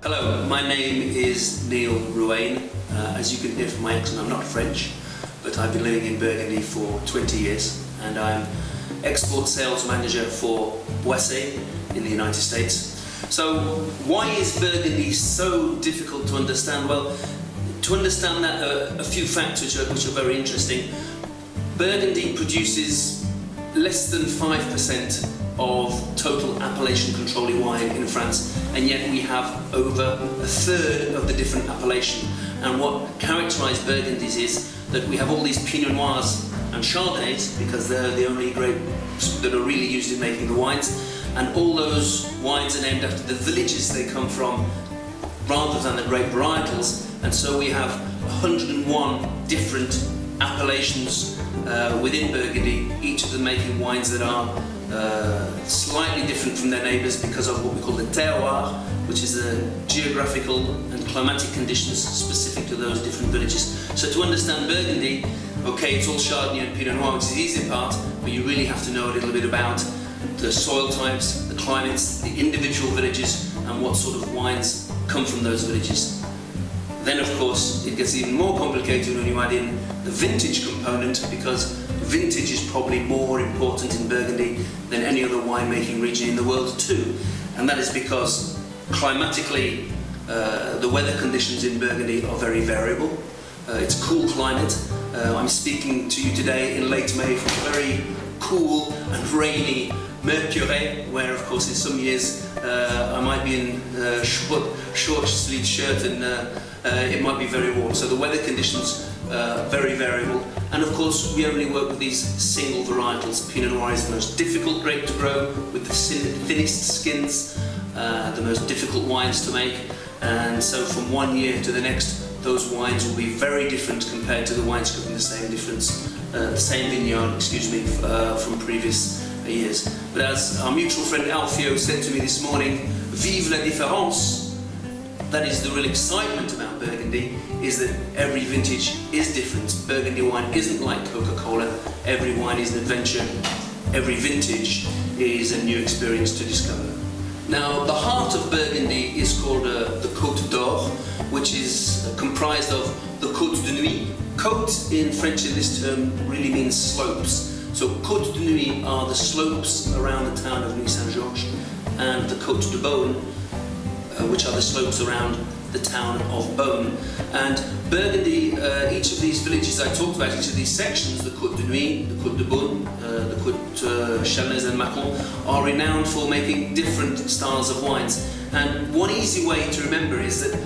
Hello, my name is Neil Ruane. As you can hear from my accent, I'm not French, but I've been living in Burgundy for 20 years and I'm export sales manager for Boisset in the United States. So why is Burgundy so difficult to understand? Well, to understand that, a few facts which are very interesting. Burgundy produces less than 5% of total appellation controlling wine in France, and yet we have over a third of the different appellation. And what characterises Burgundies is that we have all these Pinot Noirs and Chardonnays, because they're the only grapes that are really used in making the wines, and all those wines are named after the villages they come from rather than the grape varietals. And so we have 101 different appellations within Burgundy, each of them making wines that are slightly different from their neighbours because of what we call the terroir, which is the geographical and climatic conditions specific to those different villages. So to understand Burgundy, okay, it's all Chardonnay and Pinot Noir, which is the easier part, but you really have to know a little bit about the soil types, the climates, the individual villages, and what sort of wines come from those villages. Then of course it gets even more complicated when you add in the vintage component, because vintage is probably more important in Burgundy than any other winemaking region in the world too. And that is because climatically the weather conditions in Burgundy are very variable. It's a cool climate. I'm speaking to you today in late May from a very cool and rainy Mercure, where of course in some years I might be in a short sleeved shirt and it might be very warm. So the weather conditions very variable, and of course we only work with these single varietals. Pinot Noir is the most difficult grape to grow, with the thinnest skins, the most difficult wines to make, and so from one year to the next those wines will be very different compared to the wines cooked in the same vineyard, excuse me, from previous years. But as our mutual friend Alfio said to me this morning, vive la différence. That is the real excitement about Burgundy, is that every vintage is different. Burgundy wine isn't like Coca-Cola. Every wine is an adventure. Every vintage is a new experience to discover. Now, the heart of Burgundy is called the Côte d'Or, which is comprised of the Côte de Nuit. Côte in French in this term really means slopes. So Côte de Nuit are the slopes around the town of Nuit Saint-Georges, and the Côte de Beaune, which are the slopes around the town of Beaune. And Burgundy, each of these villages I talked about, each of these sections, the Côte de Nuit, the Côte de Beaune, the Côte Chalonnaise and Mâcon, are renowned for making different styles of wines. And one easy way to remember is that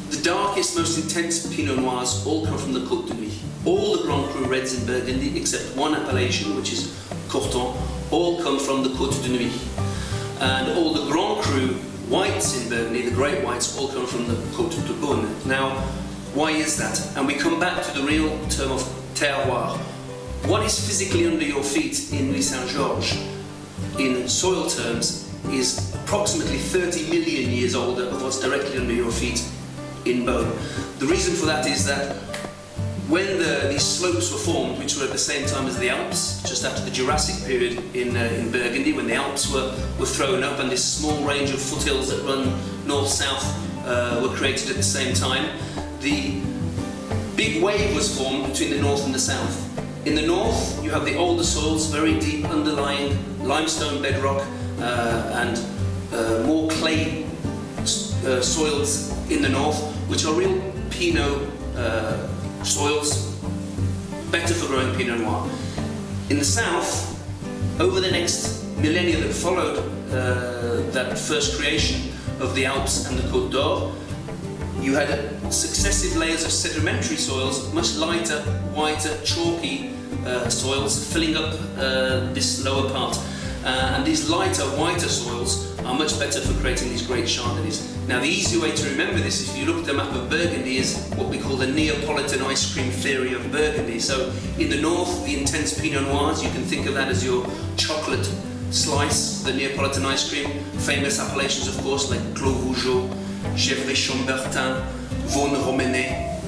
the darkest, most intense Pinot Noirs all come from the Côte de Nuit. All the Grand Cru Reds in Burgundy, except one appellation, which is Corton, all come from the Côte de Nuit. And all the Grand Cru whites in Burgundy, the great whites, all come from the Côte de Beaune. Now, why is that? And we come back to the real term of terroir. What is physically under your feet in Nuit Saint-Georges, in soil terms, is approximately 30 million years older of what's directly under your feet in Beaune. The reason for that is that when these slopes were formed, which were at the same time as the Alps, just after the Jurassic period in Burgundy, when the Alps were thrown up and this small range of foothills that run north-south were created at the same time, the big wave was formed between the north and the south. In the north, you have the older soils, very deep underlying limestone bedrock and more clay soils in the north, which are real Pinot soils, better for growing Pinot Noir. In the south, over the next millennia that followed that first creation of the Alps and the Côte d'Or, you had successive layers of sedimentary soils, much lighter, whiter, chalky soils, filling up this lower part. And these lighter, whiter soils are much better for creating these great Chardonnays. Now, the easy way to remember this, if you look at the map of Burgundy, is what we call the Neapolitan ice cream theory of Burgundy. So, in the north, the intense Pinot Noirs, you can think of that as your chocolate slice, the Neapolitan ice cream. Famous appellations, of course, like Clos Vougeot, Gevrey Chambertin, Vaune Romanée,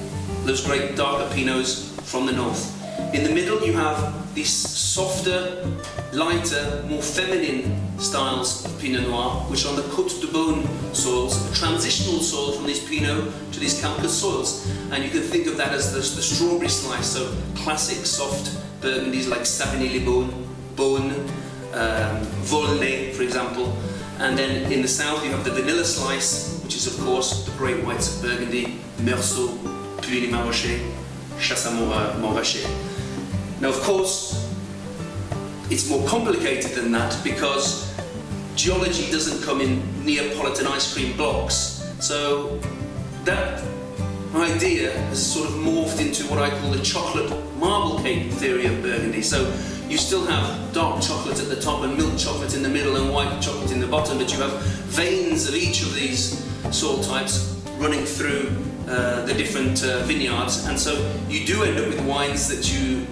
those great darker Pinots from the north. In the middle, you have these softer, lighter, more feminine styles of Pinot Pinot Noir, which are on the Côte de Beaune soils, a transitional soil from these Pinot to these Calcas soils. And you can think of that as the strawberry slice, so classic soft Burgundies like Savigny-les-Beaune, Beaune, Volnay, for example. And then in the south you have the vanilla slice, which is of course the great whites of Burgundy, Meursault, Puligny-Montrachet, Chassagne-Montrachet. Now of course, it's more complicated than that because geology doesn't come in Neapolitan ice cream blocks. So that idea has sort of morphed into what I call the chocolate marble cake theory of Burgundy. So you still have dark chocolate at the top and milk chocolate in the middle and white chocolate in the bottom, but you have veins of each of these soil types running through the different vineyards, and so you do end up with wines that you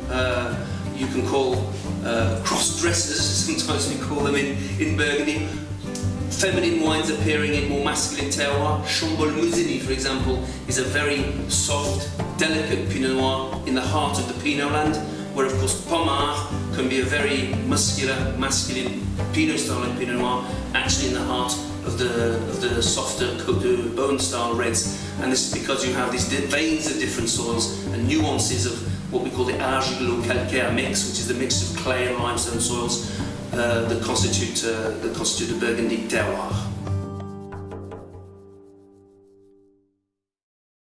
can call cross-dressers, sometimes we call them in Burgundy. Feminine wines appearing in more masculine terroir. Chambol-Musigny, for example, is a very soft, delicate Pinot Noir in the heart of the Pinot land, where of course Pommard can be a very muscular, masculine Pinot style and Pinot Noir, actually in the heart of the softer Côte de Beaune style reds. And this is because you have these veins of different soils and nuances of what we call the argilo-calcaire mix, which is the mix of clay and limestone soils that constitute the Burgundy terroir.